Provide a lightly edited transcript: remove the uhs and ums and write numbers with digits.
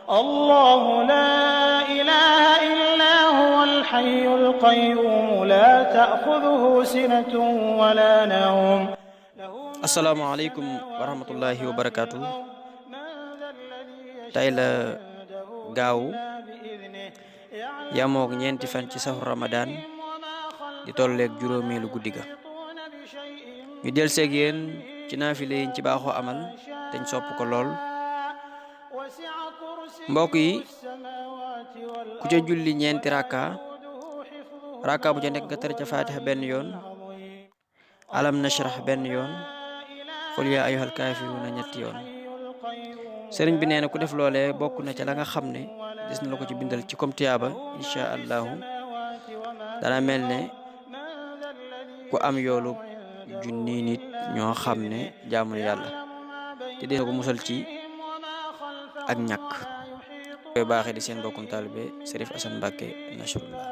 الله لا إله إلا هو الحي القيوم لا تأخذه سنة ولا نوم. asalaamaaleykum wa rahmatullahi wa barakaatu. tey la gaawu yamook ñeenti fan ci safar ramadan di tolleeg juróomeelu guddi ga ñu del seeg yéen ci naafile yiñ ci baaxoo amal teñ sopp ko lool. mbokk yi, ku ca julli ñeenti rakka bu ca nekk nga tari ca fatiha benn yoon, alam nashrah benn yoon, qul yaa ayyuhal kaafiruuna ñetti yoon. sëriñ bi nee na ku def loolee bokk na ca la nga xam ne des na la ko ci bindal ci comme tiyaaba insha allahu. dana mel ne ku am yoolu junni nit ñoo xam ne jaamul yàlla te dina ko musal ci ak ñàkk. koy baaxee di seen mbokkum taalibe Serif Assane Mbacké Nasrullah.